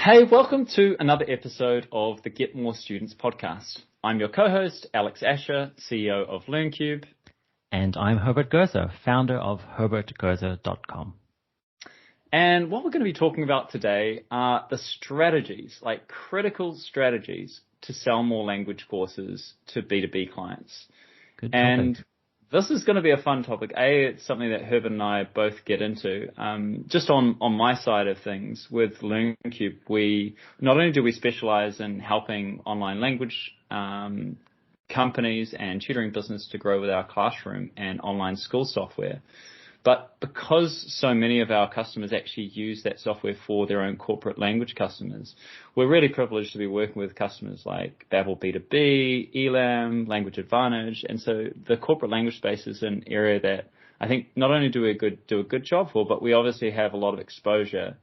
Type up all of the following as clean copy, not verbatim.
Hey, welcome to another episode of the Get More Students podcast. I'm your co-host, Alex Asher, CEO of LearnCube. And I'm Herbert Gerzer, founder of herbertgerzer.com. And what we're going to be talking about today are the strategies, like critical strategies to sell more language courses to B2B clients. Good topic. And this is going to be a fun topic. It's something that Herbert and I both get into. Just on my side of things with LearnCube, we not only do we specialize in helping online language companies and tutoring business to grow with our classroom and online school software, but because so many of our customers actually use that software for their own corporate language customers, we're really privileged to be working with customers like Babbel B2B, Elam, Language Advantage. And so the corporate language space is an area that I think not only do we do a good job for, but we obviously have a lot of exposure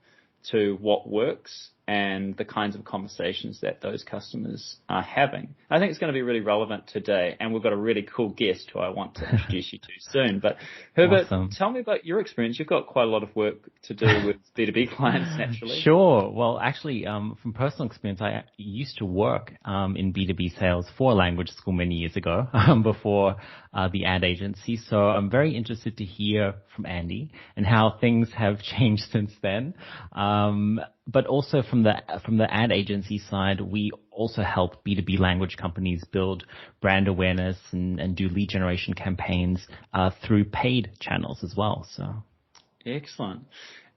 to what works and the kinds of conversations that those customers are having. I think it's going to be really relevant today, and we've got a really cool guest who I want to introduce you to soon. But Herbert, Awesome. Tell me about your experience. You've got quite a lot of work to do with B2B clients, naturally. Sure. Well, actually, from personal experience, I used to work in B2B sales for a language school many years ago, before the ad agency. So I'm very interested to hear from Andy and how things have changed since then. But also from the ad agency side, we also help B2B language companies build brand awareness and do lead generation campaigns through paid channels as well. So excellent.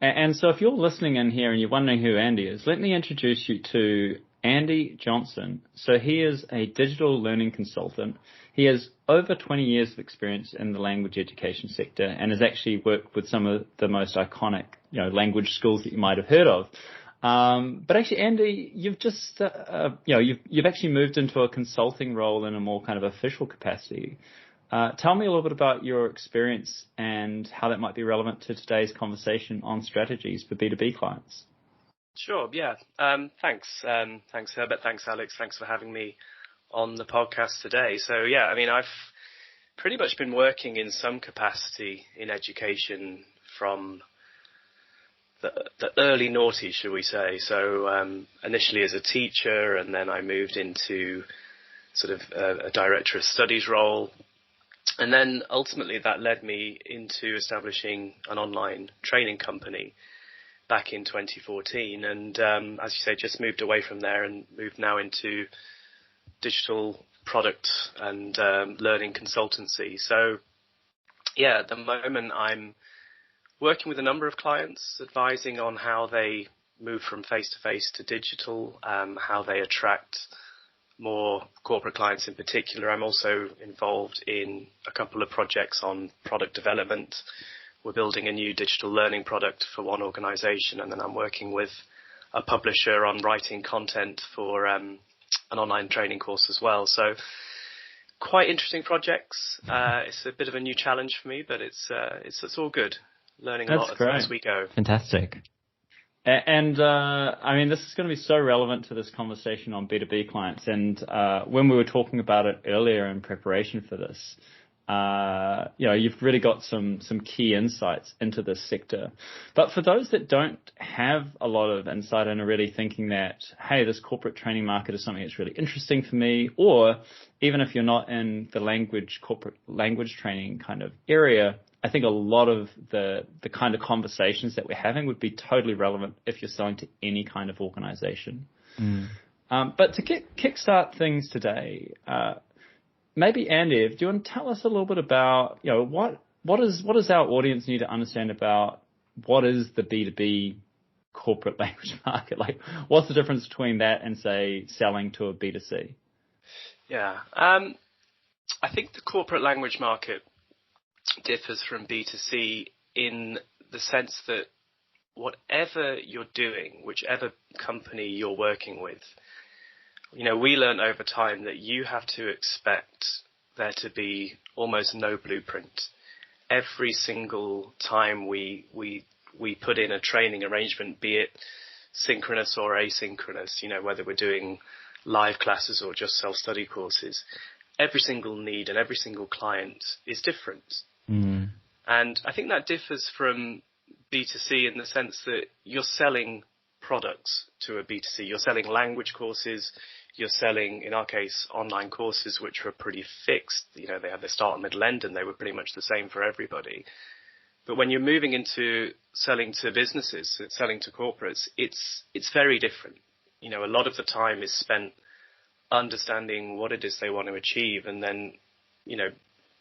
And so if you're listening in here and you're wondering who Andy is, let me introduce you to Andy Johnson. So he is a digital learning consultant. He has over 20 years of experience in the language education sector and has actually worked with some of the most iconic, language schools that you might have heard of. But actually, Andy, you've just, you've actually moved into a consulting role in a more kind of official capacity. Tell me a little bit about your experience and how that might be relevant to today's conversation on strategies for B2B clients. Sure. Yeah. Thanks. Thanks, Herbert. Thanks, Alex. Thanks for having me on the podcast today. So, yeah, I mean, I've pretty much been working in some capacity in education from the early noughties, shall we say. So initially as a teacher, and then I moved into sort of a director of studies role. And then ultimately that led me into establishing an online training company back in 2014. And as you say, just moved away from there and moved now into digital product and learning consultancy. So, yeah, at the moment I'm working with a number of clients, advising on how they move from face-to-face to digital, how they attract more corporate clients in particular. I'm also involved in a couple of projects on product development. We're building a new digital learning product for one organization, and then I'm working with a publisher on writing content for an online training course as well. So quite interesting projects. It's a bit of a new challenge for me, but it's all good. Learning a lot as we go. Fantastic. And I mean, this is going to be so relevant to this conversation on B2B clients. And when we were talking about it earlier in preparation for this, you've really got some key insights into this sector. But for those that don't have a lot of insight and are really thinking that, hey, this corporate training market is something that's really interesting for me, or even if you're not in the corporate language training kind of area, I think a lot of the kind of conversations that we're having would be totally relevant if you're selling to any kind of organization. But to kickstart things today, maybe Andy, do you want to tell us a little bit about, what does our audience need to understand about what is the B2B corporate language market? Like, what's the difference between that and, say, selling to a B2C? Yeah, I think the corporate language market differs from B2C in the sense that whatever you're doing, whichever company you're working with, we learn over time that you have to expect there to be almost no blueprint. Every single time we put in a training arrangement, be it synchronous or asynchronous, whether we're doing live classes or just self-study courses, every single need and every single client is different. And I think that differs from B2C in the sense that you're selling products to a B2C. You're selling language courses. You're selling, in our case, online courses, which were pretty fixed. You know, they had their start and middle end, and they were pretty much the same for everybody. But when you're moving into selling to businesses, selling to corporates, it's very different. You know, a lot of the time is spent understanding what it is they want to achieve, and then, you know,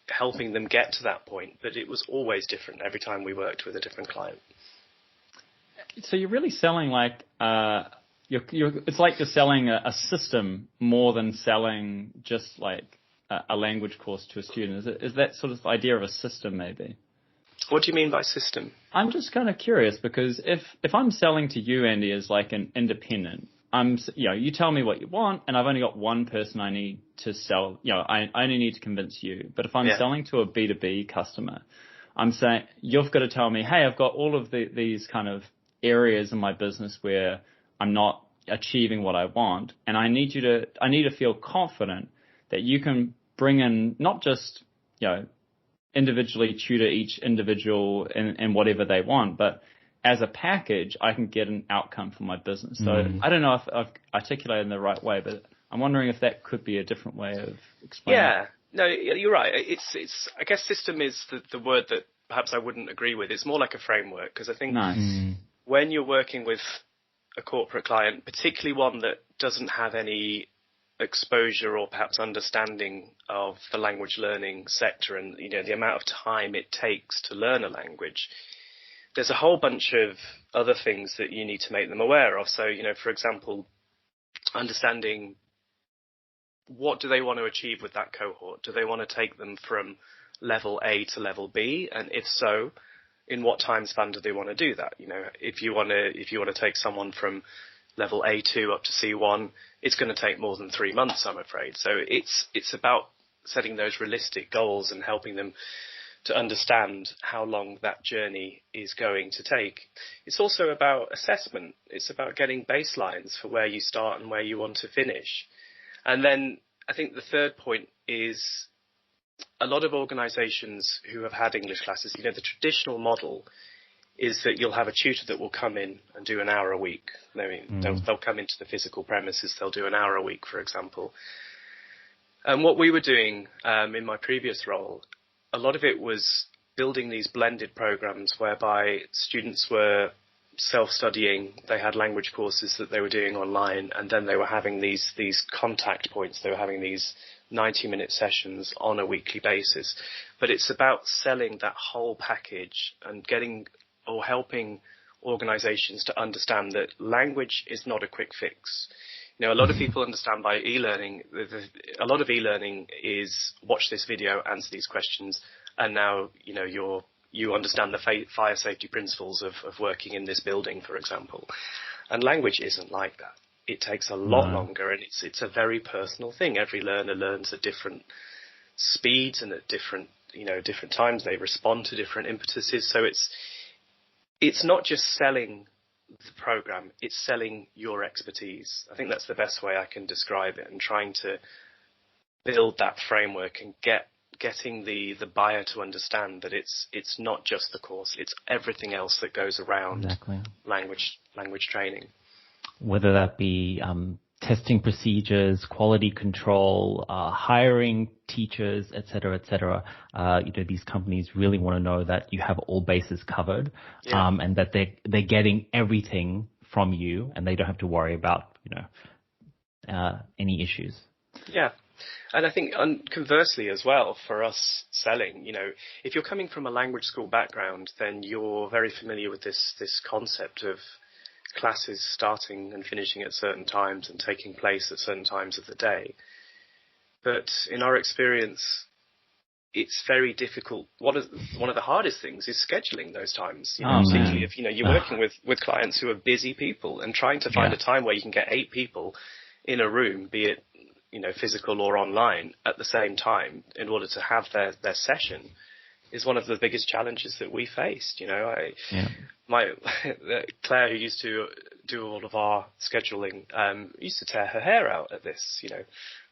helping them get to that point. But it was always different every time we worked with a different client. So you're really selling like it's like you're selling a system more than selling just like a language course to a student. Is that sort of the idea of a system maybe? What do you mean by system? I'm just kind of curious because if I'm selling to you, Andy, as like an independent, you tell me what you want, and I've only got one person I need to sell. You know, I only need to convince you. But if I'm selling to a B2B customer, I'm saying you've got to tell me, hey, I've got all of these kind of areas in my business where I'm not achieving what I want, and I need to feel confident that you can bring in not just, you know, individually tutor each individual in whatever they want, but as a package, I can get an outcome for my business. So I don't know if I've articulated in the right way, but I'm wondering if that could be a different way of explaining it. Yeah, no, you're right. It's I guess system is the word that perhaps I wouldn't agree with. It's more like a framework, because I think when you're working with a corporate client, particularly one that doesn't have any exposure or perhaps understanding of the language learning sector and, you know, the amount of time it takes to learn a language, there's a whole bunch of other things that you need to make them aware of. So, you know, for example, understanding what do they want to achieve with that cohort? Do they want to take them from level A to level B? And if so, in what time span do they want to do that? You know, if you want to take someone from level A2 up to C1, it's going to take more than 3 months, I'm afraid. So it's about setting those realistic goals and helping them to understand how long that journey is going to take. It's also about assessment. It's about getting baselines for where you start and where you want to finish. And then I think the third point is a lot of organizations who have had English classes, you know, the traditional model is that you'll have a tutor that will come in and do an hour a week. I mean, they'll come into the physical premises, they'll do an hour a week, for example. And what we were doing in my previous role, a lot of it was building these blended programs whereby students were self-studying. They had language courses that they were doing online, and then they were having these contact points. They were having these 90-minute sessions on a weekly basis. But it's about selling that whole package and helping organizations to understand that language is not a quick fix. You know, a lot of people understand by e-learning, a lot of e-learning is watch this video, answer these questions, and now, you know, you understand the fire safety principles of working in this building, for example. And language isn't like that. It takes a lot longer, and it's a very personal thing. Every learner learns at different speeds and at different times. They respond to different impetuses. So it's not just selling the program, it's selling your expertise. I think that's the best way I can describe it, and trying to build that framework and getting the buyer to understand that it's not just the course, it's everything else that goes around language training. Whether that be testing procedures, quality control, hiring teachers, et cetera, et cetera. You know, these companies really want to know that you have all bases covered, and that they're getting everything from you, and they don't have to worry about, you know, any issues. Yeah. And I think conversely as well, for us selling, you know, if you're coming from a language school background, then you're very familiar with this concept of classes starting and finishing at certain times and taking place at certain times of the day. But in our experience, it's very difficult. One of the hardest things is scheduling those times, you know, particularly if, you know, you're working with clients who are busy people, and trying to find a time where you can get 8 people in a room, be it, you know, physical or online, at the same time in order to have their session is one of the biggest challenges that we faced. You know, Claire, who used to do all of our scheduling, used to tear her hair out at this. You know,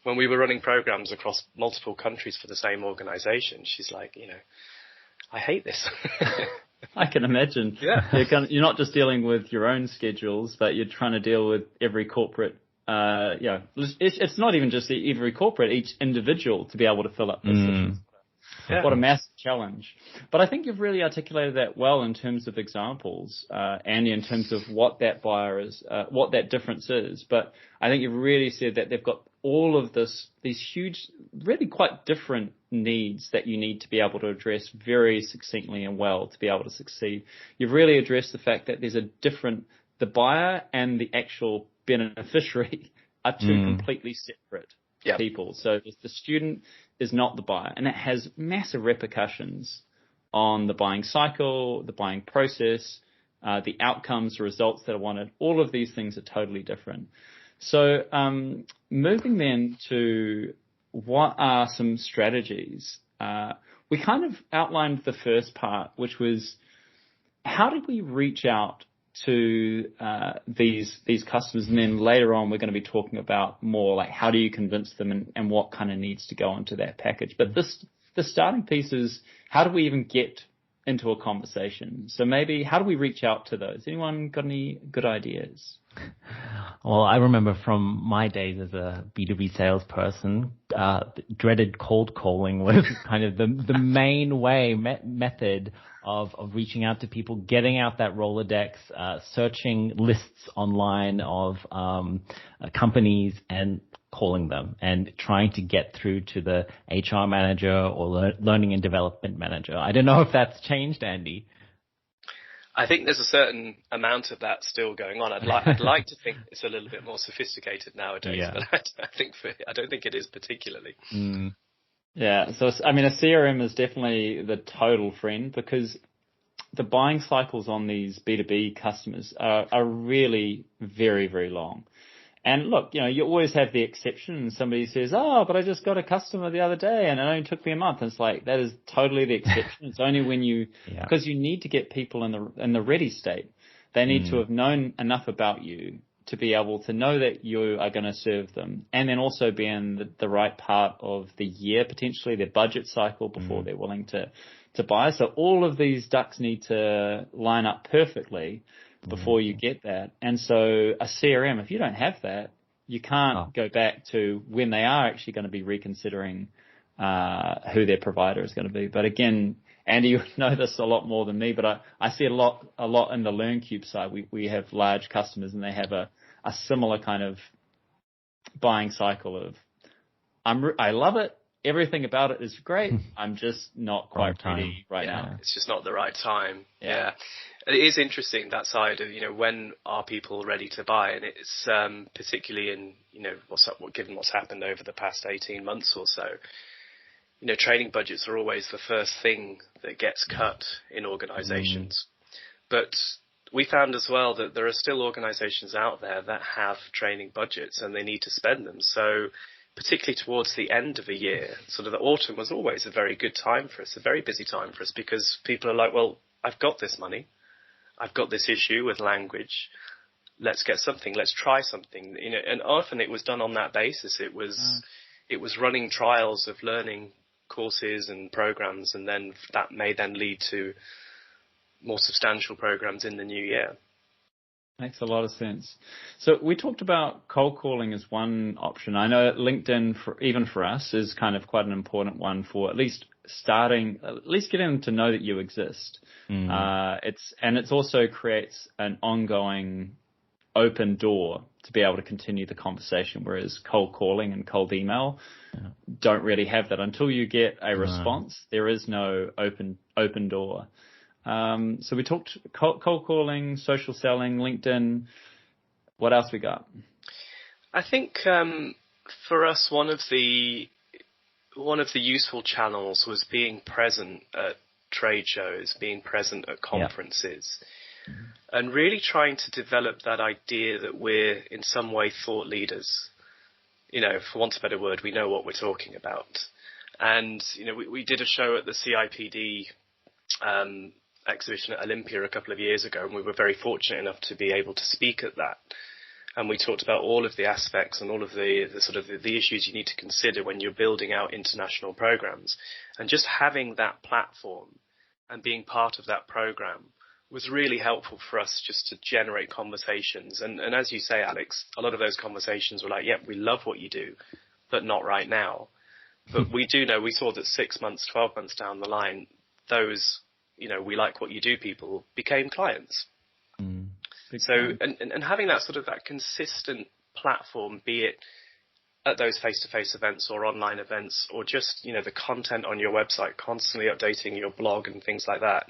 when we were running programs across multiple countries for the same organization, she's like, you know, I hate this. I can imagine. Yeah. You're not just dealing with your own schedules, but you're trying to deal with every corporate. It's not even just every corporate, each individual to be able to fill up positions. Yeah. What a massive challenge. But I think you've really articulated that well in terms of examples, Andy, in terms of what that buyer is, what that difference is. But I think you've really said that they've got all of these huge, really quite different needs that you need to be able to address very succinctly and well to be able to succeed. You've really addressed the fact that there's the buyer and the actual beneficiary are two completely separate people. So the student is not the buyer, and it has massive repercussions on the buying cycle, the buying process, the outcomes, the results that are wanted. All of these things are totally different. So moving then to what are some strategies? We kind of outlined the first part, which was how did we reach out to these customers, and then later on we're going to be talking about more like how do you convince them and what kind of needs to go into that package. But the starting piece is how do we even get into a conversation? So maybe how do we reach out to those? Anyone got any good ideas? Well, I remember from my days as a B2B salesperson, dreaded cold calling was kind of the main method of reaching out to people, getting out that Rolodex, searching lists online of companies and calling them and trying to get through to the HR manager or learning and development manager. I don't know if that's changed, Andy. I think there's a certain amount of that still going on. I'd like to think it's a little bit more sophisticated nowadays, but I don't think it is particularly. Yeah, so I mean, a CRM is definitely the total friend because the buying cycles on these B2B customers are really very, very long. And look, you always have the exception, and somebody says, "Oh, but I just got a customer the other day, and it only took me a month." And it's like that is totally the exception. It's only when because you need to get people in the ready state. They need to have known enough about you to be able to know that you are going to serve them, and then also be in the right part of the year, potentially their budget cycle before they're willing to buy. So all of these ducks need to line up perfectly before you get that. And so a CRM, if you don't have that, you can't go back to when they are actually going to be reconsidering who their provider is going to be. But again, Andy, you know this a lot more than me, but I see a lot in the LearnCube side. We have large customers and they have a similar kind of buying cycle of I love it. Everything about it is great. I'm just not quite ready right now. It's just not the right time. Yeah. It is interesting, that side of, when are people ready to buy? And it's particularly in, given what's happened over the past 18 months or so, training budgets are always the first thing that gets cut in organizations. But we found as well that there are still organizations out there that have training budgets and they need to spend them. So particularly towards the end of a year, sort of the autumn was always a very good time for us, a very busy time for us, because people are like, well, I've got this money. I've got this issue with language. Let's get something. Let's try something. And often it was done on that basis. It was running trials of learning courses and programs, and then that may then lead to more substantial programs in the new year. Makes a lot of sense. So we talked about cold calling as one option. I know LinkedIn, even for us, is kind of quite an important one for at least getting them to know that you exist. It's also creates an ongoing open door to be able to continue the conversation, whereas cold calling and cold email don't really have that. Until you get a response, there is no open door. So we talked cold calling, social selling, LinkedIn. What else we got? I think for us, one of the useful channels was being present at trade shows, being present at conferences, and really trying to develop that idea that we're in some way thought leaders. For want of a better word, we know what we're talking about. And we did a show at the CIPD exhibition at Olympia a couple of years ago, and we were very fortunate enough to be able to speak at that. And we talked about all of the aspects and all of the sort of the issues you need to consider when you're building out international programs. And just having that platform and being part of that program was really helpful for us just to generate conversations. And as you say, Alex, a lot of those conversations were like, yep, we love what you do, but not right now. But we saw that 6 months, 12 months down the line, those, we like what you do people became clients. So, and having that sort of that consistent platform, be it at those face-to-face events or online events, or just, the content on your website, constantly updating your blog and things like that,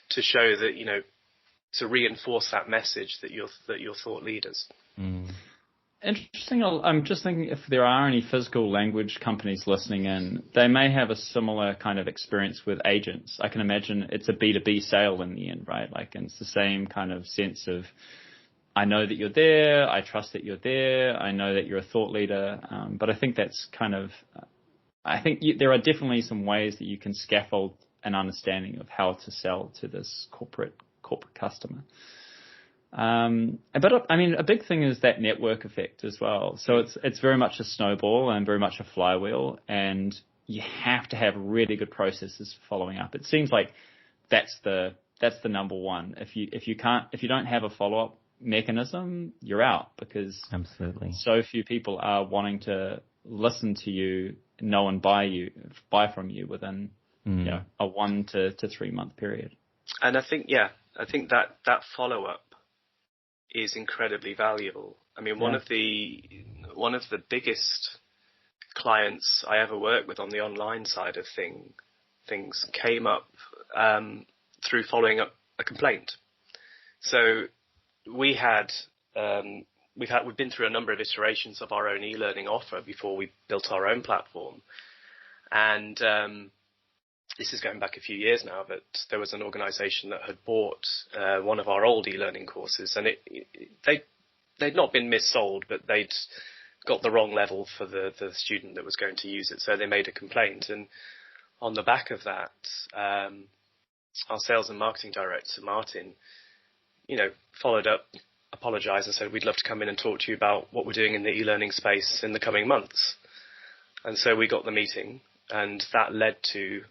to show that, to reinforce that message that you're thought leaders. Interesting. I'm just thinking if there are any physical language companies listening in, they may have a similar kind of experience with agents. I can imagine it's a B2B sale in the end, right? Like, and it's the same kind of sense of, I know that you're there, I trust that you're there, I know that you're a thought leader. But I think that's kind of, there are definitely some ways that you can scaffold an understanding of how to sell to this corporate customer. But I mean, a big thing is that network effect as well. So it's very much a snowball and very much a flywheel, and you have to have really good processes for following up. It seems like that's the number one. If you don't have a follow-up mechanism, you're out, because absolutely so few people are wanting to listen to you, know and buy from you within a 1 to 3 month period. And I think that follow-up is incredibly valuable. I mean, one of the biggest clients I ever worked with on the online side of things came up through following up a complaint. So we've been through a number of iterations of our own e-learning offer before we built our own platform, and this is going back a few years now, but there was an organization that had bought one of our old e-learning courses, and they'd not been missold, but they'd got the wrong level for the student that was going to use it. So they made a complaint. And on the back of that, our sales and marketing director, Martin, followed up, apologized, and said, we'd love to come in and talk to you about what we're doing in the e-learning space in the coming months. And so we got the meeting, and that led to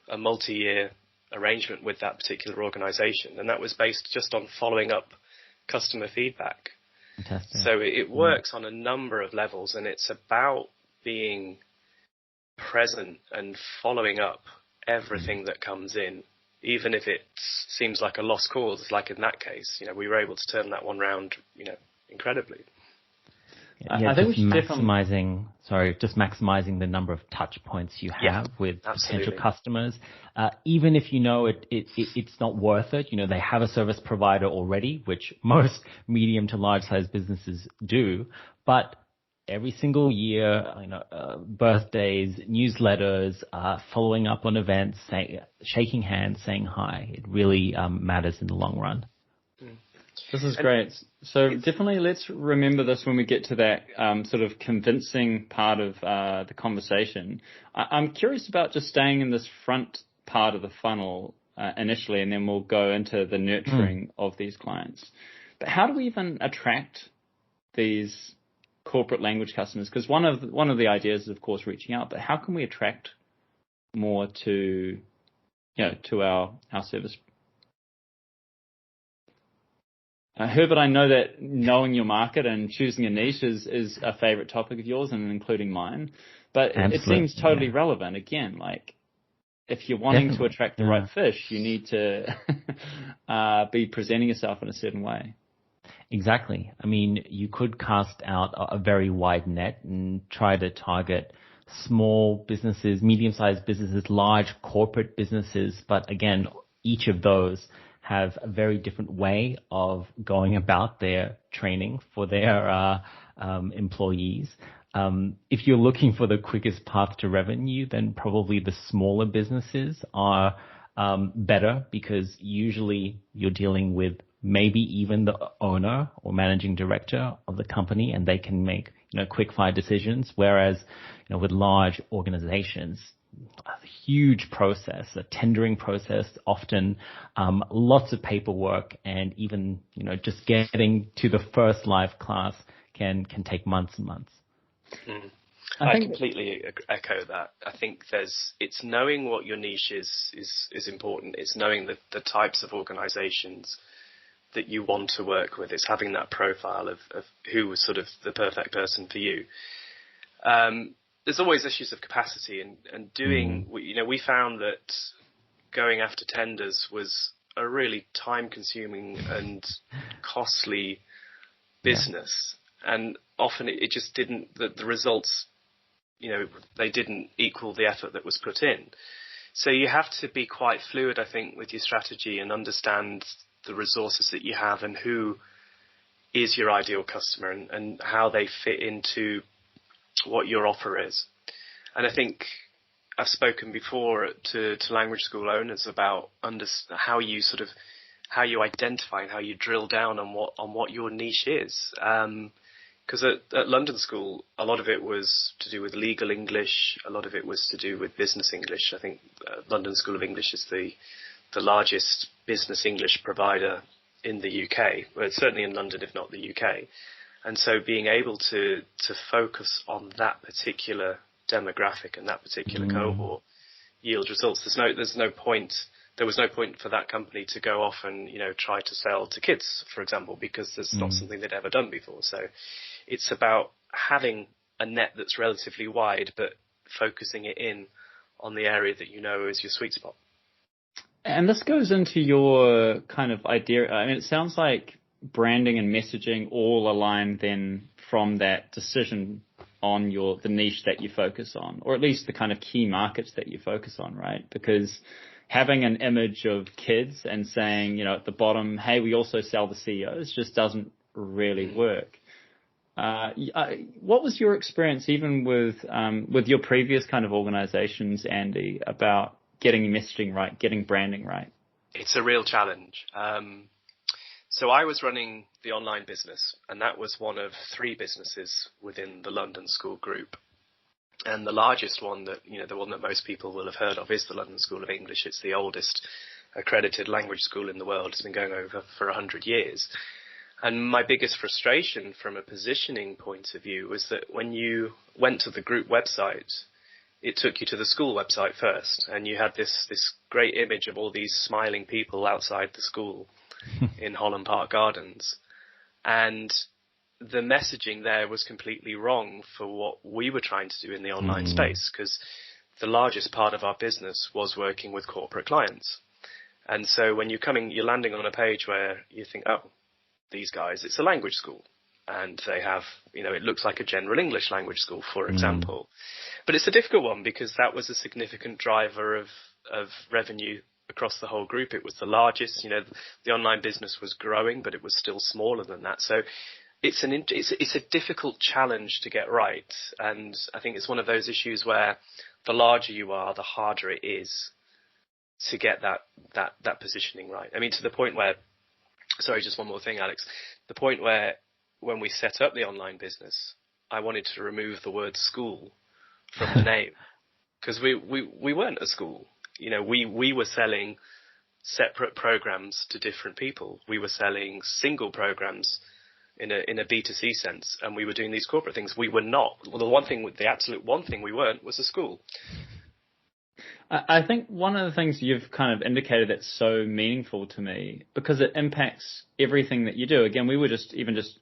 a multi-year arrangement with that particular organization, and that was based just on following up customer feedback. Fantastic. So it works on a number of levels, and it's about being present and following up everything that comes in, even if it seems like a lost cause, like in that case. We were able to turn that one round, incredibly. Yeah, I think just maximizing the number of touch points you have with potential customers. Even if it's not worth it, they have a service provider already, which most medium to large size businesses do. But every single year, birthdays, newsletters, following up on events, shaking hands, saying hi, it really matters in the long run. This is great. So definitely let's remember this when we get to that sort of convincing part of the conversation. I'm curious about just staying in this front part of the funnel initially, and then we'll go into the nurturing of these clients. But how do we even attract these corporate language customers? Because one of the ideas is, of course, reaching out, but how can we attract more to our service? Herbert, I know that knowing your market and choosing a niche is a favorite topic of yours, and including mine. But Absolutely, it seems totally relevant. Again, like if you're wanting to attract the right fish, you need to be presenting yourself in a certain way. Exactly. I mean, you could cast out a very wide net and try to target small businesses, medium-sized businesses, large corporate businesses. But again, each of those have a very different way of going about their training for their employees. If you're looking for the quickest path to revenue, then probably the smaller businesses are better, because usually you're dealing with maybe even the owner or managing director of the company, and they can make quick fire decisions. Whereas with large organizations, a huge process, a tendering process, often lots of paperwork, and even just getting to the first live class can take months and months. I completely echo that. I think it's knowing what your niche is important. It's knowing the types of organizations that you want to work with. It's having that profile of who was sort of the perfect person for you. There's always issues of capacity and doing, we found that going after tenders was a really time consuming and costly business. Yeah. And often it just didn't, the results, they didn't equal the effort that was put in. So you have to be quite fluid, I think, with your strategy and understand the resources that you have and who is your ideal customer and how they fit into what your offer is. And I think I've spoken before to language school owners about how you identify and how you drill down on what your niche is. Because at London School, a lot of it was to do with legal English. A lot of it was to do with business English. I think London School of English is the largest business English provider in the UK. Well, it's certainly in London, if not the UK. And so being able to focus on that particular demographic and that particular cohort yield results. There was no point for that company to go off and, try to sell to kids, for example, because there's not something they'd ever done before. So it's about having a net that's relatively wide, but focusing it in on the area that is your sweet spot. And this goes into your kind of idea. I mean, it sounds like branding and messaging all align then from that decision on the niche that you focus on, or at least the kind of key markets that you focus on, right? Because having an image of kids and saying, at the bottom, hey, we also sell the CEOs, just doesn't really work. What was your experience even with your previous kind of organizations, Andy, about getting messaging right, getting branding right? It's a real challenge. So I was running the online business, and that was one of 3 businesses within the London School group. And the largest one the one that most people will have heard of is the London School of English. It's the oldest accredited language school in the world. It's been going over for 100 years. And my biggest frustration from a positioning point of view was that when you went to the group website, it took you to the school website first, and you had this great image of all these smiling people outside the school in Holland Park Gardens. And the messaging there was completely wrong for what we were trying to do in the online space, because the largest part of our business was working with corporate clients. And so when you're landing on a page where you think, oh, these guys, it's a language school. And they have, it looks like a general English language school, for example. But it's a difficult one because that was a significant driver of revenue across the whole group. It was the largest. The online business was growing, but it was still smaller than that. So it's a difficult challenge to get right. And I think it's one of those issues where the larger you are, the harder it is to get that positioning right. I mean, to the point where, sorry, just one more thing, Alex, the point where when we set up the online business, I wanted to remove the word school from the name because we weren't a school. We were selling separate programs to different people. We were selling single programs in a B2C sense, and we were doing these corporate things. We were not. Well, the absolute one thing we weren't was a school. I think one of the things you've kind of indicated that's so meaningful to me, because it impacts everything that you do. Again, we were just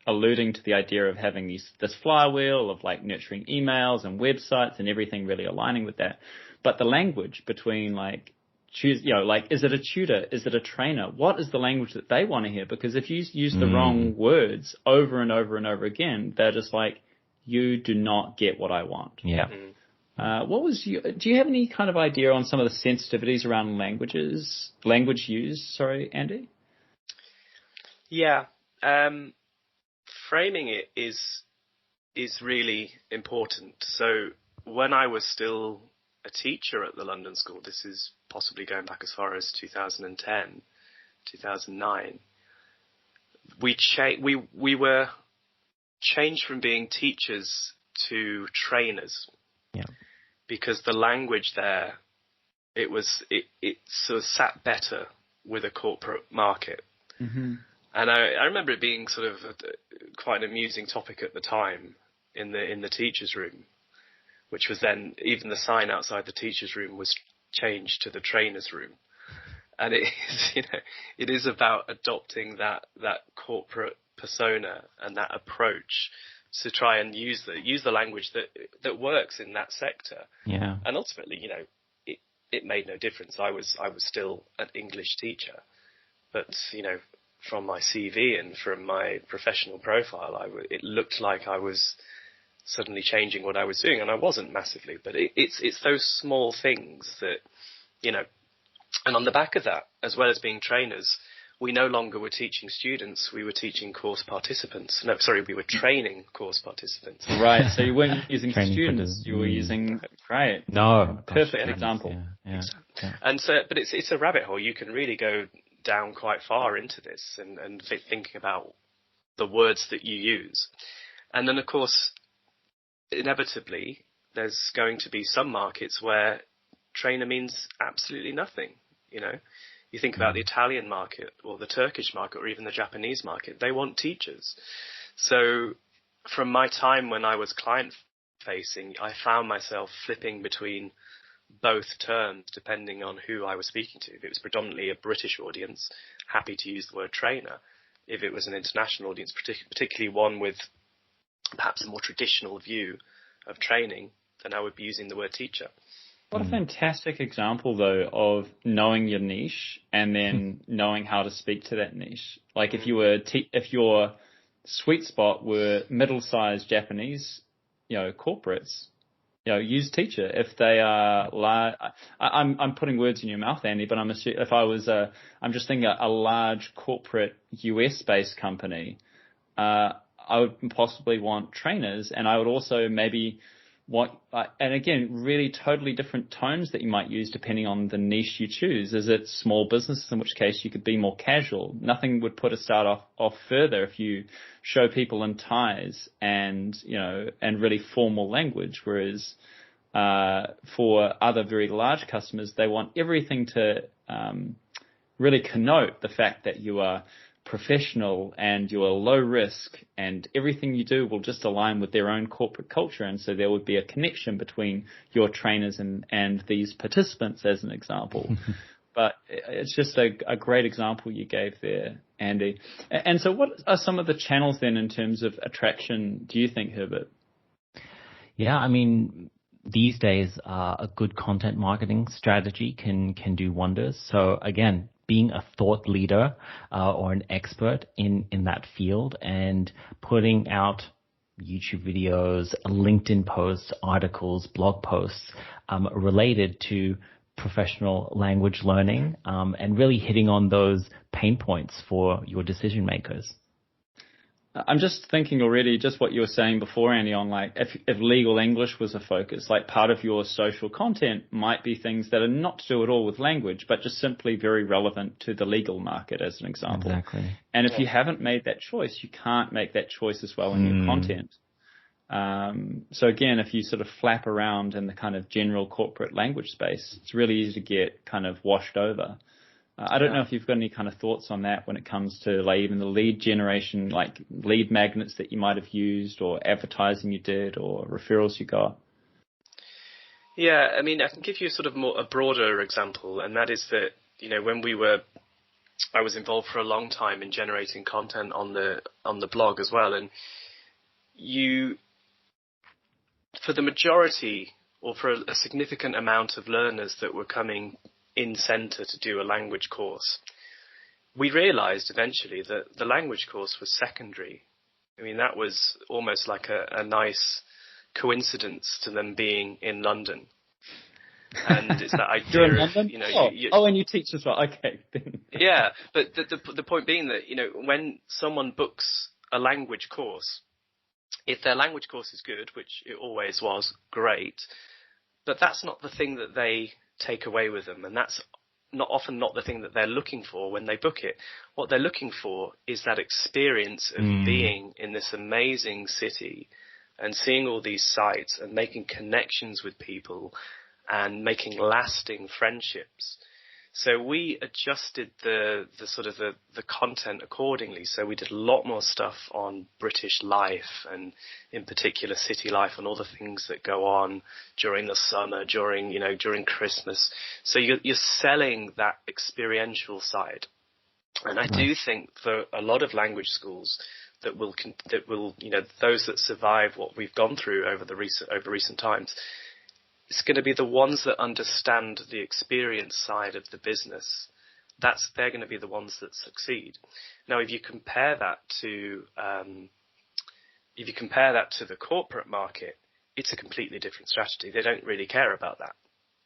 alluding to the idea of having this flywheel of like nurturing emails and websites and everything really aligning with that. But the language between is it a tutor? Is it a trainer? What is the language that they want to hear? Because if you use the wrong words over and over and over again, they're just like, you do not get what I want. Yeah. Do you have any kind of idea on some of the sensitivities around language use? Sorry, Andy? Yeah. Framing it is really important. So when I was still a teacher at the London School, this is possibly going back as far as 2010, 2009, we were changed from being teachers to trainers. Yeah. Because the language there, it sort of sat better with a corporate market. Mm-hmm. And I remember it being sort of quite an amusing topic at the time in the teachers' room. which was then even the sign outside the teacher's room was changed to the trainer's room. And it is, it is about adopting that corporate persona and that approach to try and use the language that works in that sector. Yeah. And ultimately, it made no difference. I was still an English teacher, but from my CV and from my professional profile, it looked like I was suddenly changing what I was doing, and I wasn't massively. But it's those small things that, and on the back of that, as well as being trainers, we no longer were teaching students, we were teaching course participants. No, sorry, we were training course participants. Right, so you weren't using students, you were using, right. No. Perfect example. Yeah. And so, but it's a rabbit hole. You can really go down quite far into this and thinking about the words that you use. And then, of course, inevitably, there's going to be some markets where trainer means absolutely nothing. You think about the Italian market or the Turkish market or even the Japanese market, they want teachers. So from my time when I was client facing, I found myself flipping between both terms depending on who I was speaking to. If it was predominantly a British audience, happy to use the word trainer. If it was an international audience, particularly one with perhaps a more traditional view of training, then I would be using the word teacher. What a fantastic example, though, of knowing your niche and then knowing how to speak to that niche. Like if your sweet spot were middle-sized Japanese, corporates, use teacher. If they are large, I'm putting words in your mouth, Andy, but I'm just thinking a large corporate US-based company, I would possibly want trainers, and I would also maybe and again, really totally different tones that you might use depending on the niche you choose. Is it small business, in which case you could be more casual? Nothing would put a start off further if you show people in ties and really formal language. Whereas for other very large customers, they want everything to really connote the fact that you are professional and you are low risk, and everything you do will just align with their own corporate culture. And so there would be a connection between your trainers and these participants, as an example. But it's just a great example you gave there, Andy. And so what are some of the channels then in terms of attraction, do you think, Herbert? Yeah, I mean, these days, a good content marketing strategy can do wonders. So again, being a thought leader or an expert in that field and putting out YouTube videos, LinkedIn posts, articles, blog posts related to professional language learning and really hitting on those pain points for your decision makers. I'm just thinking already, just what you were saying before, Andy, on like if legal English was a focus, like part of your social content might be things that are not to do at all with language, but just simply very relevant to the legal market, as an example. Exactly. And if you haven't made that choice, you can't make that choice as well in your content. So again, if you sort of flap around in the kind of general corporate language space, it's really easy to get kind of washed over. I don't know if you've got any kind of thoughts on that when it comes to like even the lead generation, like lead magnets that you might have used or advertising you did or referrals you got. Yeah, I mean, I can give you sort of a broader example, and that is that, when I was involved for a long time in generating content on the blog as well, and for the majority or for a significant amount of learners that were coming in centre to do a language course, we realised eventually that the language course was secondary. I mean, that was almost like a nice coincidence to them being in London. And it's that idea You're in of, London? And you teach as well. Okay. Yeah, but the point being that, when someone books a language course, if their language course is good, which it always was, great, but that's not the thing that they take away with them, and that's often not the thing that they're looking for when they book it. What they're looking for is that experience of being in this amazing city and seeing all these sites and making connections with people and making lasting friendships. So we adjusted the content accordingly. So we did a lot more stuff on British life, and in particular city life, and all the things that go on during the summer, during Christmas. So you're selling that experiential side. And I do think for a lot of language schools that will those that survive what we've gone through over recent times, it's going to be the ones that understand the experience side of the business. They're going to be the ones that succeed. Now, if you compare that to the corporate market, it's a completely different strategy. They don't really care about that.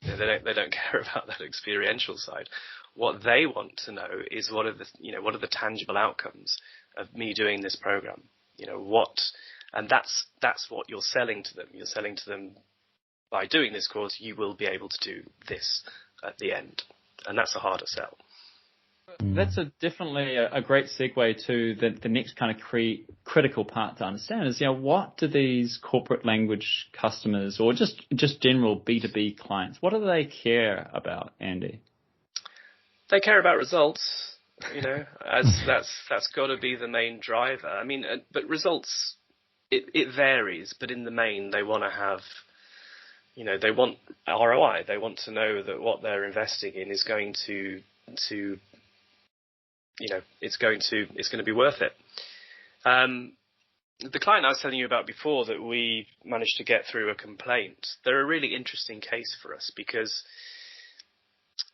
They don't care about that experiential side. What they want to know is what are the tangible outcomes of me doing this program. And that's what you're selling to them. You're selling to them, by doing this course, you will be able to do this at the end, and that's a harder sell. That's definitely a great segue to the next kind of critical part to understand is, what do these corporate language customers, or just general B2B clients, what do they care about, Andy? They care about results, as that's got to be the main driver. I mean, but results, it varies, but in the main, they want to have, they want ROI. They want to know that what they're investing in is going to it's going to be worth it. The client I was telling you about before that we managed to get through a complaint, they're a really interesting case for us, because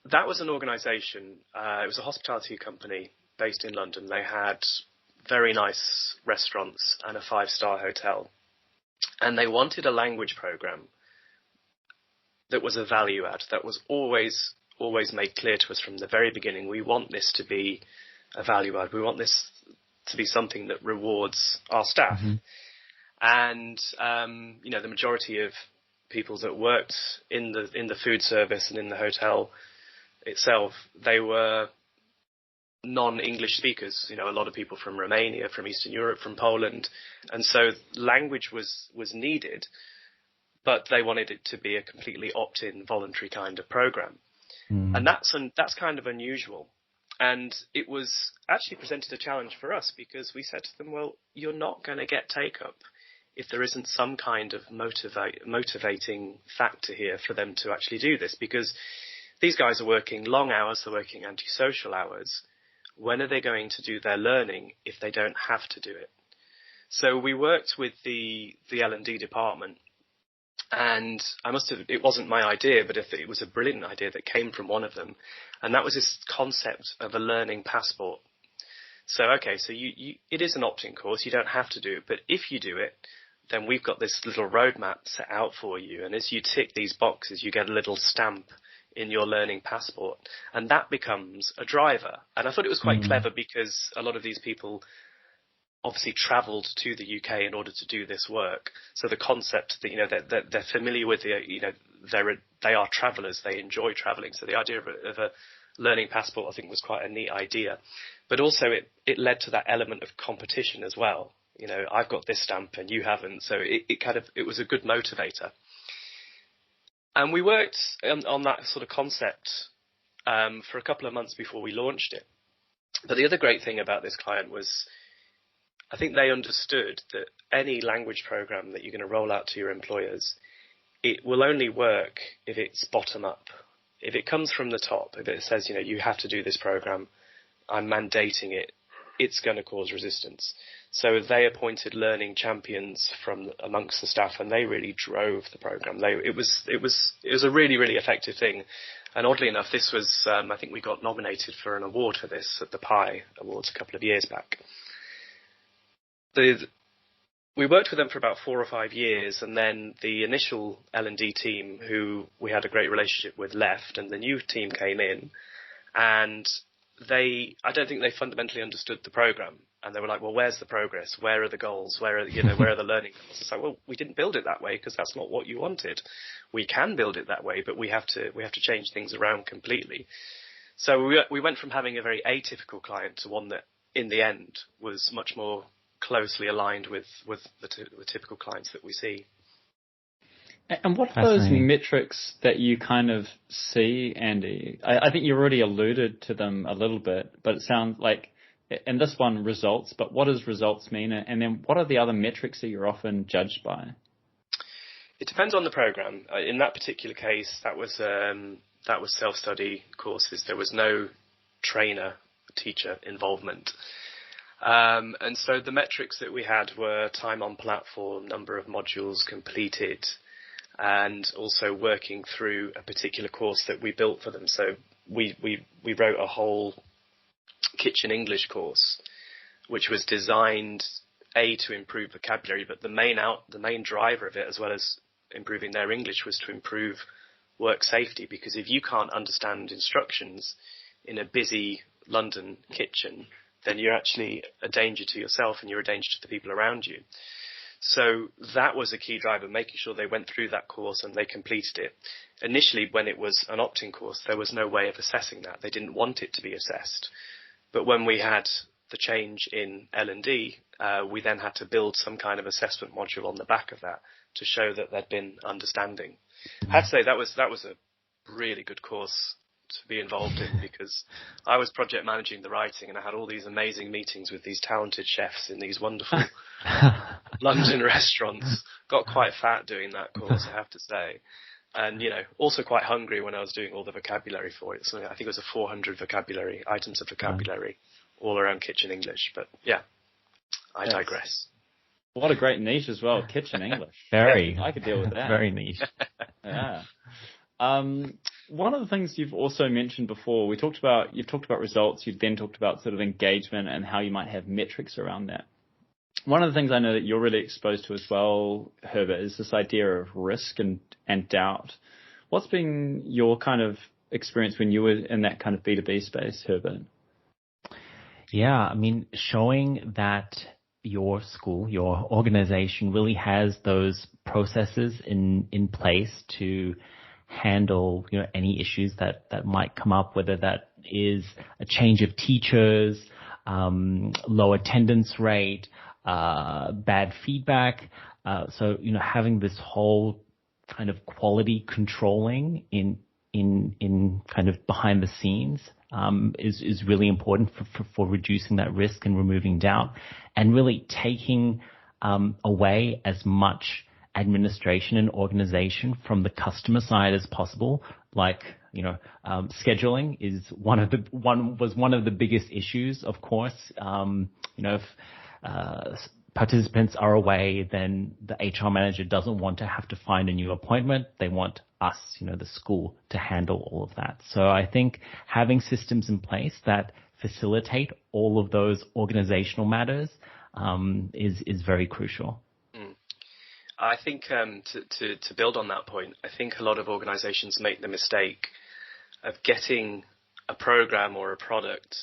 that was an organisation, it was a hospitality company based in London. They had very nice restaurants and a 5-star hotel. And they wanted a language programme that was a value add, that was always made clear to us from the very beginning. We want this to be a value add. We want this to be something that rewards our staff. Mm-hmm. And, the majority of people that worked in the food service and in the hotel itself, they were non-English speakers, a lot of people from Romania, from Eastern Europe, from Poland. And so language was needed, but they wanted it to be a completely opt-in, voluntary kind of program. Mm. And that's kind of unusual. And it was actually presented a challenge for us, because we said to them, well, you're not going to get take-up if there isn't some kind of motivating factor here for them to actually do this, because these guys are working long hours, they're working antisocial hours. When are they going to do their learning if they don't have to do it? So we worked with the L&D department, and it wasn't my idea, but it was a brilliant idea that came from one of them. And that was this concept of a learning passport. So, okay, so it is an opt-in course. You don't have to do it. But if you do it, then we've got this little roadmap set out for you. And as you tick these boxes, you get a little stamp in your learning passport. And that becomes a driver. And I thought it was quite clever, because a lot of these people obviously travelled to the UK in order to do this work. So the concept that, they're familiar with they are travellers, they enjoy travelling. So the idea of a learning passport, I think, was quite a neat idea. But also it led to that element of competition as well. I've got this stamp and you haven't. So it was a good motivator. And we worked on that sort of concept for a couple of months before we launched it. But the other great thing about this client was, I think they understood that any language program that you're going to roll out to your employers, it will only work if it's bottom up. If it comes from the top, if it says, you have to do this program, I'm mandating it, it's going to cause resistance. So they appointed learning champions from amongst the staff, and they really drove the program. It was a really, really effective thing. And oddly enough, this was, I think we got nominated for an award for this at the PI Awards a couple of years back. We worked with them for about 4 or 5 years, and then the initial L&D team, who we had a great relationship with, left, and the new team came in, and I don't think they fundamentally understood the program. And they were like, well, where's the progress? Where are the goals? Where are the learning goals? It's like, well, we didn't build it that way because that's not what you wanted. We can build it that way, but we have to change things around completely. So we went from having a very atypical client to one that, in the end, was much more closely aligned with the typical clients that we see. And what are those metrics that you kind of see, Andy? I think you already alluded to them a little bit, but it sounds like, in this one, results, but what does results mean? And then what are the other metrics that you're often judged by? It depends on the program. In that particular case, that was self-study courses. There was no teacher involvement. And so the metrics that we had were time on platform, number of modules completed, and also working through a particular course that we built for them. So we wrote a whole kitchen English course, which was designed to improve vocabulary, but the main driver of it, as well as improving their English, was to improve work safety. Because if you can't understand instructions in a busy London kitchen, then you're actually a danger to yourself and you're a danger to the people around you. So that was a key driver, making sure they went through that course and they completed it. Initially, when it was an opt-in course, there was no way of assessing that. They didn't want it to be assessed. But when we had the change in L&D, we then had to build some kind of assessment module on the back of that to show that there'd been understanding. I had to say that was a really good course to be involved in, because I was project managing the writing and I had all these amazing meetings with these talented chefs in these wonderful London restaurants. Got quite fat doing that course, I have to say. And, also quite hungry when I was doing all the vocabulary for it. So I think it was a 400 items of vocabulary all around kitchen English. But yeah, I digress. What a great niche as well, kitchen English. Very. I could deal with that. Very niche. Yeah. One of the things you've also mentioned before, you've talked about results, you've then talked about sort of engagement and how you might have metrics around that. One of the things I know that you're really exposed to as well, Herbert, is this idea of risk and doubt. What's been your kind of experience when you were in that kind of B2B space, Herbert? Yeah, I mean, showing that your school, your organization really has those processes in place to handle, any issues that might come up, whether that is a change of teachers, low attendance rate, bad feedback. So, having this whole kind of quality controlling in kind of behind the scenes, is really important for reducing that risk and removing doubt, and really taking, away as much administration and organization from the customer side as possible. Like, scheduling was one of the biggest issues, of course. If participants are away, then the HR manager doesn't want to have to find a new appointment. They want us, the school, to handle all of that. So I think having systems in place that facilitate all of those organizational matters is very crucial. I think to build on that point, I think a lot of organizations make the mistake of getting a program or a product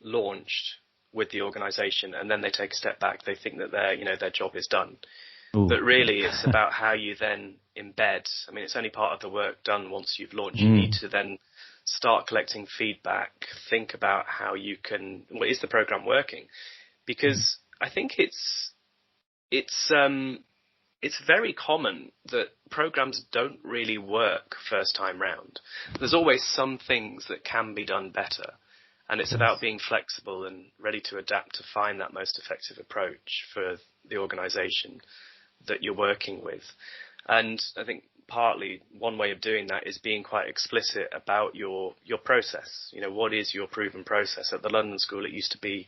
launched with the organization, and then they take a step back. They think that their job is done. Ooh. But really, it's about how you then embed. I mean, it's only part of the work done once you've launched. You need to then start collecting feedback, think about how you can, is the program working? Because I think it's very common that programs don't really work first time round. There's always some things that can be done better. And it's about being flexible and ready to adapt to find that most effective approach for the organization that you're working with. And I think partly one way of doing that is being quite explicit about your process. What is your proven process? At the London School, it used to be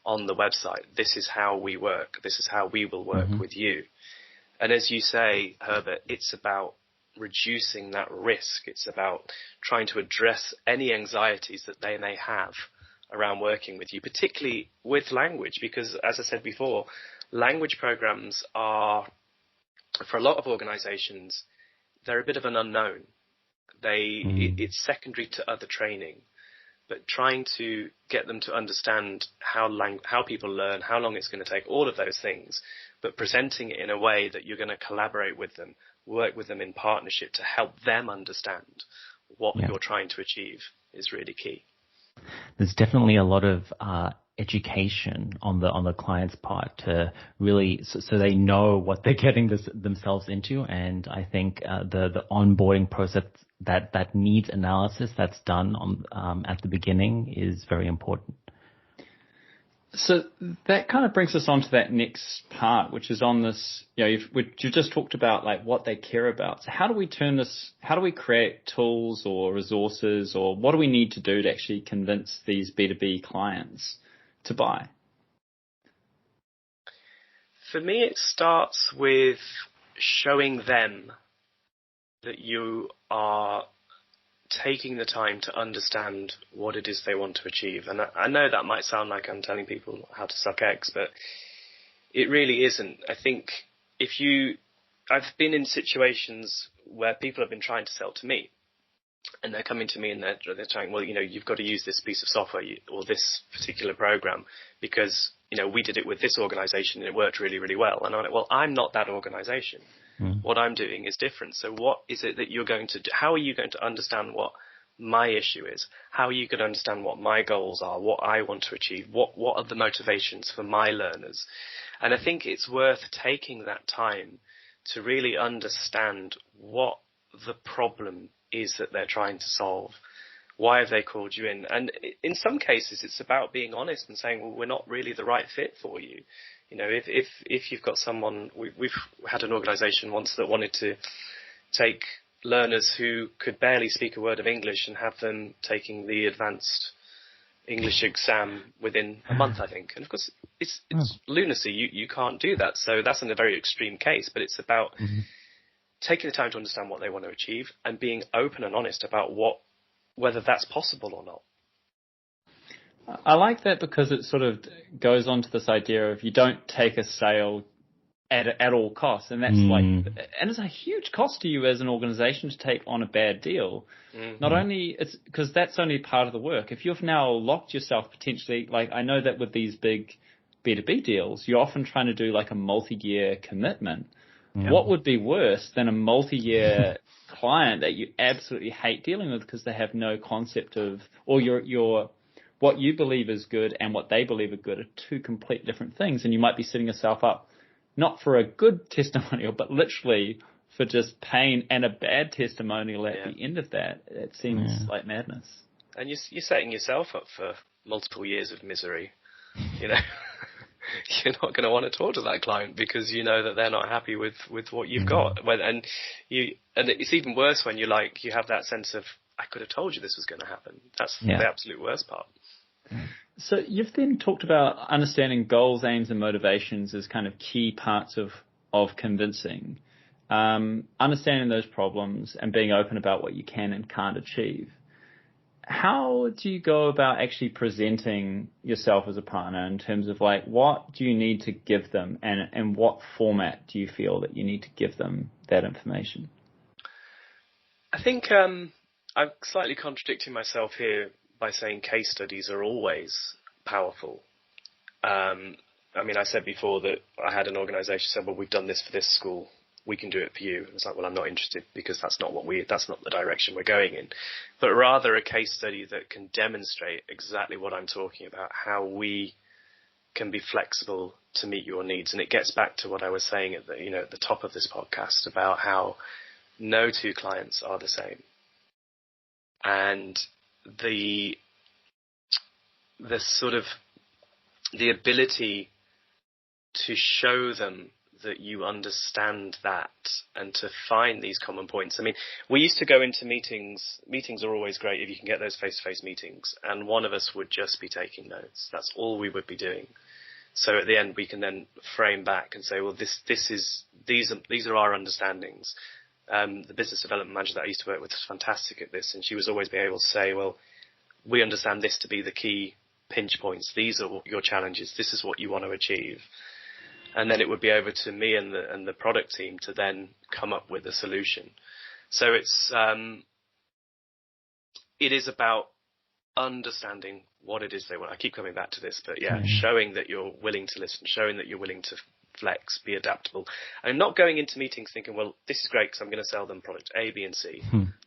on the website. This is how we work. This is how we will work with you. And as you say, Herbert, it's about reducing that risk. It's about trying to address any anxieties that they may have around working with you, particularly with language, because as I said before, language programs are, for a lot of organizations, they're a bit of an unknown. It's secondary to other training, but trying to get them to understand how people learn, how long it's going to take, all of those things, but presenting it in a way that you're going to collaborate with them, work with them in partnership to help them understand what you're trying to achieve is really key. There's definitely a lot of education on the client's part to really so they know what they're getting themselves into. And I think the onboarding process that needs analysis that's done on at the beginning is very important. So that kind of brings us on to that next part, which is on this, you just talked about like what they care about. So how do we create tools or resources, or what do we need to do to actually convince these B2B clients to buy? For me, it starts with showing them that you are taking the time to understand what it is they want to achieve. And I know that might sound like I'm telling people how to suck eggs, but it really isn't. I think I've been in situations where people have been trying to sell to me, and they're coming to me and they're saying, well, you've got to use this piece of software or this particular program because, we did it with this organization and it worked really, really well. And I'm like, well, I'm not that organization. What I'm doing is different. So what is it that you're going to do? How are you going to understand what my issue is? How are you going to understand what my goals are, what I want to achieve? What are the motivations for my learners? And I think it's worth taking that time to really understand what the problem is that they're trying to solve. Why have they called you in? And in some cases, it's about being honest and saying, well, we're not really the right fit for you. If you've got someone, we've had an organization once that wanted to take learners who could barely speak a word of English and have them taking the advanced English exam within a month, I think. And of course, it's lunacy. You can't do that. So that's in a very extreme case, but it's about taking the time to understand what they want to achieve and being open and honest about whether that's possible or not. I like that because it sort of goes on to this idea of you don't take a sale at all costs. And that's and it's a huge cost to you as an organization to take on a bad deal. Not only it's because that's only part of the work. If you've now locked yourself potentially, like I know that with these big B2B deals, you're often trying to do like a multi-year commitment. Yeah. What would be worse than a multi-year client that you absolutely hate dealing with because they have no concept of, or your what you believe is good and what they believe are good are two complete different things. And you might be setting yourself up not for a good testimonial, but literally for just pain and a bad testimonial at the end of that. It seems like madness. And you're setting yourself up for multiple years of misery. You're not going to want to talk to that client because you know that they're not happy with what you've got. And it's even worse when you have that sense of, I could have told you this was going to happen. That's the absolute worst part. So you've then talked about understanding goals, aims, and motivations as kind of key parts of convincing, understanding those problems and being open about what you can and can't achieve. How do you go about actually presenting yourself as a partner in terms of like, what do you need to give them and what format do you feel that you need to give them that information? I think I'm slightly contradicting myself here by saying case studies are always powerful. I said before that I had an organization said, well, we've done this for this school. We can do it for you. And it's like, well, I'm not interested because that's not the direction we're going in. But rather a case study that can demonstrate exactly what I'm talking about, how we can be flexible to meet your needs. And it gets back to what I was saying at the top of this podcast about how no two clients are the same. And the sort of the ability to show them that you understand that and to find these common points. I mean, we used to go into meetings. Meetings are always great if you can get those face-to-face meetings. And one of us would just be taking notes. That's all we would be doing. So at the end, we can then frame back and say, well, these are our understandings. The business development manager that I used to work with was fantastic at this. And she was always being able to say, well, we understand this to be the key pinch points. These are your challenges. This is what you want to achieve. And then it would be over to me and the product team to then come up with a solution. So it is about understanding what it is they want. I keep coming back to this, but showing that you're willing to listen, showing that you're willing to flex, be adaptable, and not going into meetings thinking, well, this is great because I'm going to sell them product A, B, and C.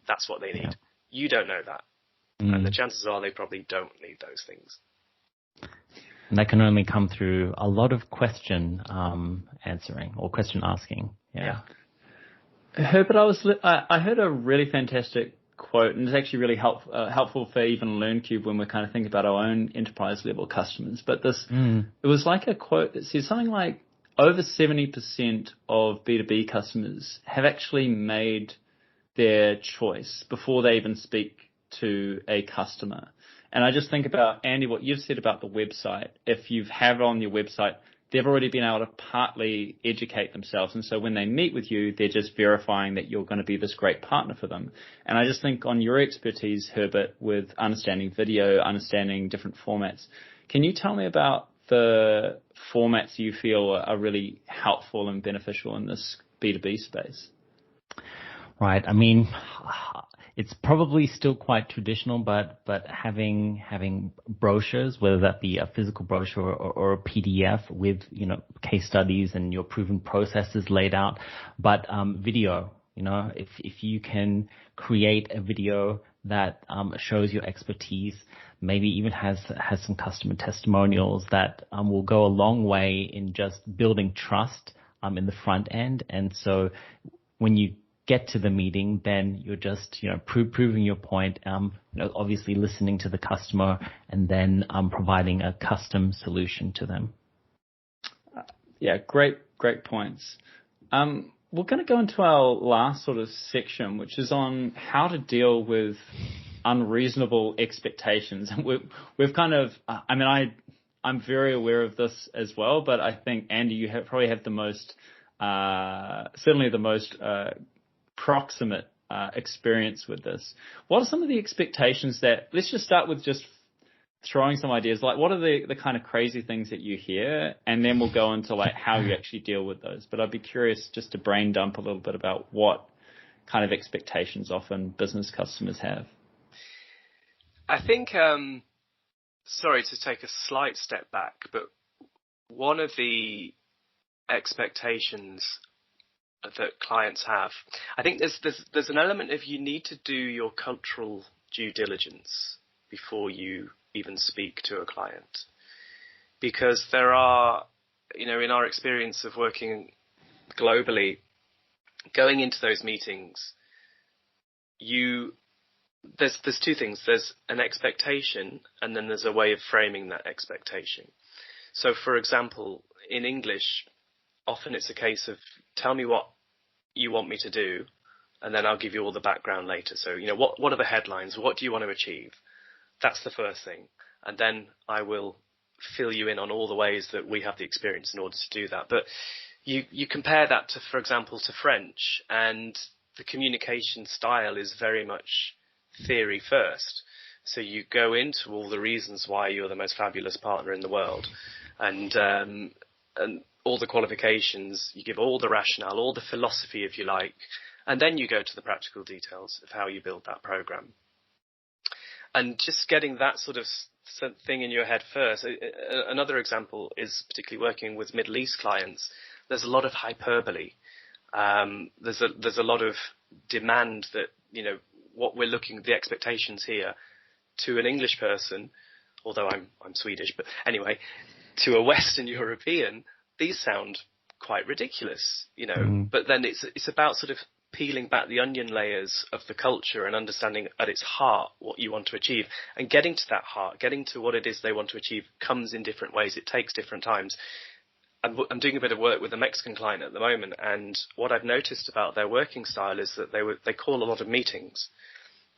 That's what they need. You don't know that. And the chances are they probably don't need those things. And that can only come through a lot of question answering or question asking. Yeah. Herbert, I heard a really fantastic quote, and it's actually really helpful for even LearnCube when we're kind of thinking about our own enterprise level customers. But it was like a quote that said something like over 70% of B2B customers have actually made their choice before they even speak to a customer. And I just think about, Andy, what you've said about the website. If you have on your website, they've already been able to partly educate themselves. And so when they meet with you, they're just verifying that you're going to be this great partner for them. And I just think on your expertise, Herbert, with understanding video, understanding different formats, can you tell me about the formats you feel are really helpful and beneficial in this B2B space? Right. I mean, it's probably still quite traditional, but having brochures, whether that be a physical brochure or a PDF with, case studies and your proven processes laid out, but video, if you can create a video that shows your expertise, maybe even has some customer testimonials that will go a long way in just building trust in the front end. And so when you get to the meeting, then you're just, proving your point, obviously listening to the customer and then providing a custom solution to them. Yeah, great points. We're going to go into our last sort of section, which is on how to deal with unreasonable expectations. And we've kind of, I'm very aware of this as well, but I think, Andy, you probably have the most, certainly the most proximate experience with this. What are some of the expectations that, let's just start with just throwing some ideas, like what are the kind of crazy things that you hear, and then we'll go into like how you actually deal with those. But I'd be curious just to brain dump a little bit about what kind of expectations often business customers have. I think, sorry to take a slight step back, but one of the expectations that clients have, I think there's an element of you need to do your cultural due diligence before you even speak to a client, because there are, in our experience of working globally, going into those meetings, there's two things. There's an expectation, and then there's a way of framing that expectation. So, for example, in English, often it's a case of tell me what you want me to do, and then I'll give you all the background later. So, what are the headlines? What do you want to achieve? That's the first thing. And then I will fill you in on all the ways that we have the experience in order to do that. But you compare that to, for example, to French, and the communication style is very much theory first. So you go into all the reasons why you're the most fabulous partner in the world, and all the qualifications, you give all the rationale, all the philosophy, if you like, and then you go to the practical details of how you build that program. And just getting that sort of thing in your head first. Another example is particularly working with Middle East clients. There's a lot of hyperbole. There's a lot of demand that, what we're looking, the expectations here to an English person, although I'm Swedish, but anyway, to a Western European, these sound quite ridiculous, but then it's about sort of peeling back the onion layers of the culture and understanding at its heart what you want to achieve, and getting to that heart, getting to what it is they want to achieve comes in different ways. It takes different times. I'm doing a bit of work with a Mexican client at the moment, and what I've noticed about their working style is that they call a lot of meetings,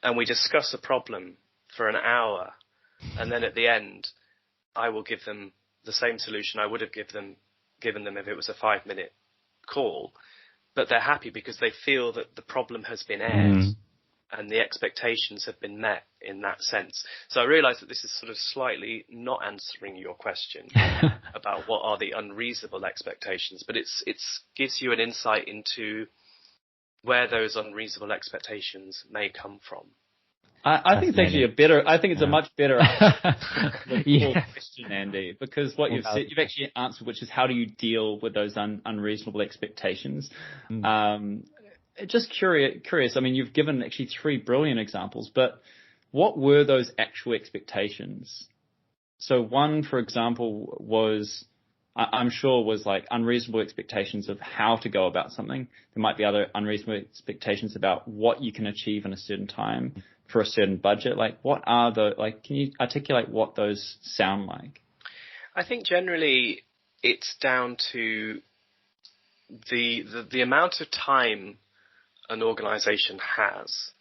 and we discuss a problem for an hour, and then at the end, I will give them the same solution I would have given them if it was a 5-minute call, but they're happy because they feel that the problem has been aired and the expectations have been met in that sense. So I realise that this is sort of slightly not answering your question about what are the unreasonable expectations, but it gives you an insight into where those unreasonable expectations may come from. I think it's actually a much better question, Andy, because what you've said, you've actually answered, which is how do you deal with those unreasonable expectations? Just curious. I mean, you've given actually 3 brilliant examples, but what were those actual expectations So one, for example, I'm sure was like unreasonable expectations of how to go about something. There might be other unreasonable expectations about what you can achieve in a certain time for a certain budget. Like, can you articulate what those sound like? I think generally it's down to the amount of time an organization has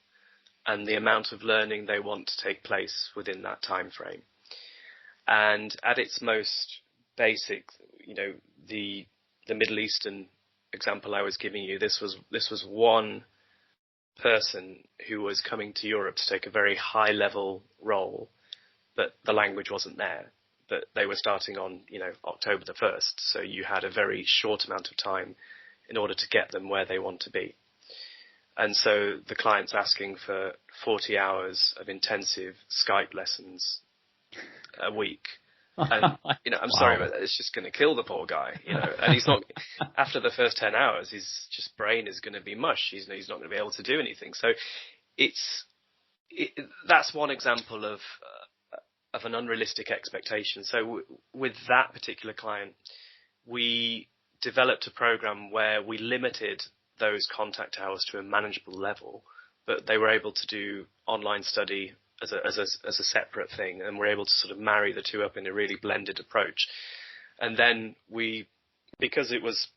and the amount of learning they want to take place within that time frame. And at its most basic, the Middle Eastern example I was giving you, this was one person who was coming to Europe to take a very high level role, but the language wasn't there. But they were starting on, October the 1st. So you had a very short amount of time in order to get them where they want to be. And so the client's asking for 40 hours of intensive Skype lessons a week. And, I'm sorry, but it's just going to kill the poor guy, and he's not, after the first 10 hours, his just brain is going to be mush. He's not going to be able to do anything. So that's one example of an unrealistic expectation. So with that particular client, we developed a program where we limited those contact hours to a manageable level, but they were able to do online study as a separate thing, and we're able to sort of marry the two up in a really blended approach. And then because it was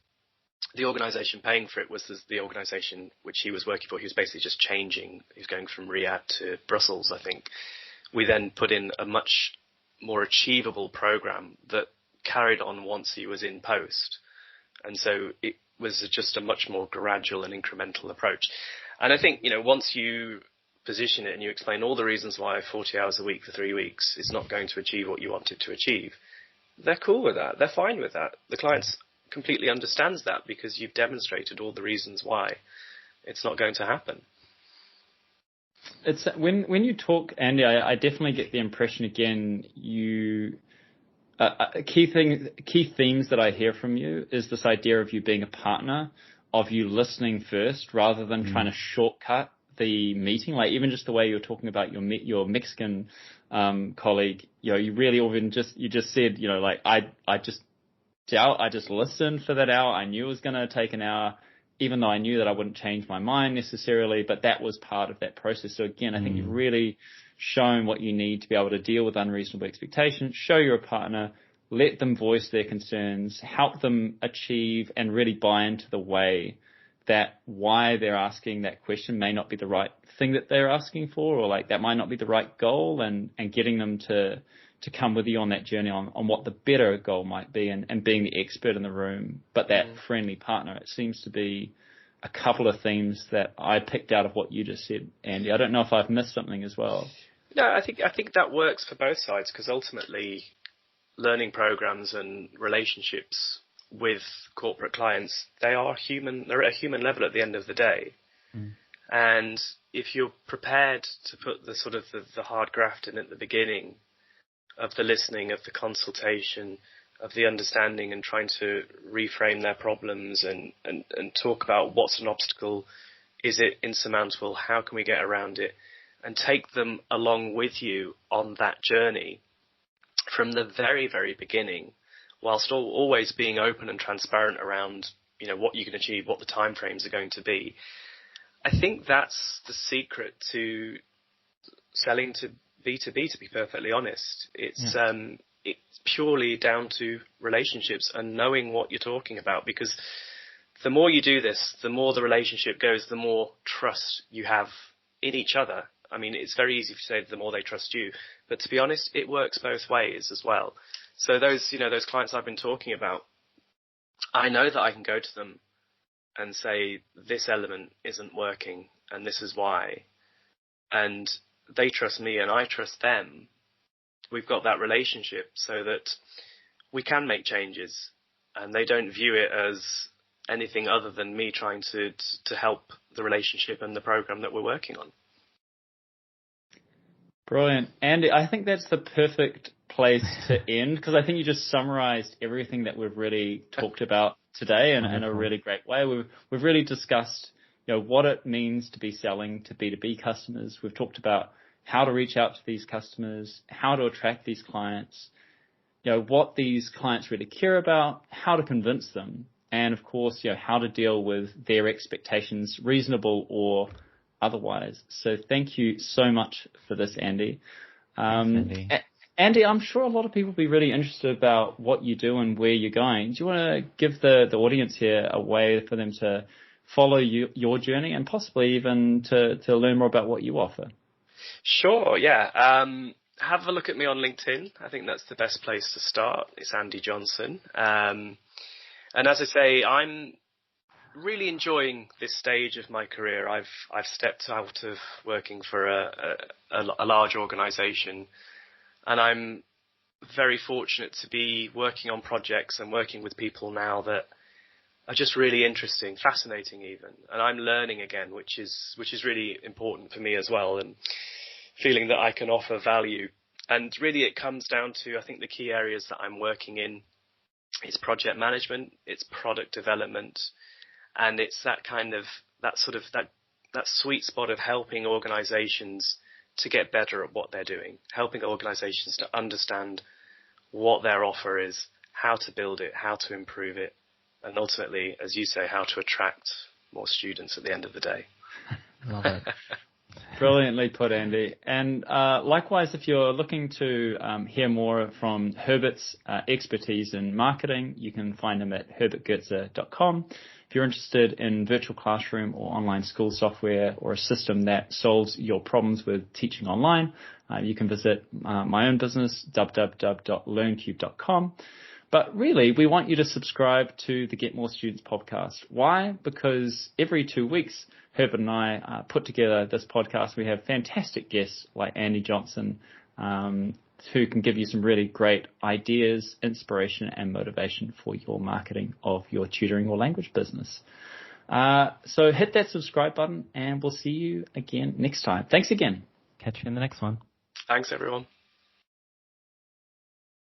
the organization paying for it was the organization which he was working for, he was basically just changing. He was going from Riyadh to Brussels, I think. We then put in a much more achievable program that carried on once he was in post. And so it was just a much more gradual and incremental approach. And I think, once you position it and you explain all the reasons why 40 hours a week for 3 weeks is not going to achieve what you want it to achieve, they're cool with that. They're fine with that. The client completely understands that because you've demonstrated all the reasons why it's not going to happen. It's when you talk, Andy, I definitely get the impression again, key themes that I hear from you is this idea of you being a partner, of you listening first rather than trying to shortcut the meeting. Like even just the way you're talking about your Mexican colleague, you really you just said, like I just listened for that hour. I knew it was going to take an hour, even though I knew that I wouldn't change my mind necessarily, but that was part of that process. So again, I think you've really shown what you need to be able to deal with unreasonable expectations, show you're a partner, let them voice their concerns, help them achieve and really buy into the way that why they're asking that question may not be the right thing that they're asking for, or like that might not be the right goal, and getting them to come with you on that journey on what the better goal might be, and being the expert in the room, but that friendly partner. It seems to be a couple of themes that I picked out of what you just said, Andy. I don't know if I've missed something as well. No, I think that works for both sides, because ultimately learning programs and relationships with corporate clients, they're at a human level at the end of the day. And if you're prepared to put the sort of the hard graft in at the beginning of the listening, of the consultation, of the understanding, and trying to reframe their problems and talk about what's an obstacle, is it insurmountable, how can we get around it, and take them along with you on that journey from the very, very beginning, whilst always being open and transparent around, what you can achieve, what the timeframes are going to be. I think that's the secret to selling to B2B, to be perfectly honest. It's purely down to relationships and knowing what you're talking about, because the more you do this, the more the relationship goes, the more trust you have in each other. I mean, it's very easy to say the more they trust you, but to be honest, it works both ways as well. So those clients I've been talking about, I know that I can go to them and say, this element isn't working and this is why. And they trust me and I trust them. We've got that relationship so that we can make changes, and they don't view it as anything other than me trying to help the relationship and the program that we're working on. Brilliant. Andy, I think that's the perfect place to end, because I think you just summarized everything that we've really talked about today in a really great way. We've really discussed, what it means to be selling to B2B customers. We've talked about, how to reach out to these customers, how to attract these clients, what these clients really care about, how to convince them, and of course, how to deal with their expectations, reasonable or otherwise. So thank you so much for this, Andy. Thanks, Andy. Andy, I'm sure a lot of people will be really interested about what you do and where you're going. Do you want to give the audience here a way for them to follow your journey and possibly even to learn more about what you offer? Sure, yeah. Have a look at me on LinkedIn. I think that's the best place to start. It's Andy Johnson. And as I say, I'm really enjoying this stage of my career. I've stepped out of working for a large organisation, and I'm very fortunate to be working on projects and working with people now that are just really interesting, fascinating even. And I'm learning again, which is really important for me as well, and feeling that I can offer value. And really it comes down to, I think the key areas that I'm working in is project management, it's product development, and it's that sweet spot of helping organizations to get better at what they're doing, helping organizations to understand what their offer is, how to build it, how to improve it, and ultimately, as you say, how to attract more students at the end of the day. Love it. Brilliantly put, Andy. And likewise, if you're looking to hear more from Herbert's expertise in marketing, you can find him at herbertgoetze.com. If you're interested in virtual classroom or online school software or a system that solves your problems with teaching online, you can visit my own business, www.learncube.com. But really, we want you to subscribe to the Get More Students podcast. Why? Because every 2 weeks, Herbert and I put together this podcast. We have fantastic guests like Andy Johnson, who can give you some really great ideas, inspiration, and motivation for your marketing of your tutoring or language business. So hit that subscribe button, and we'll see you again next time. Thanks again. Catch you in the next one. Thanks, everyone.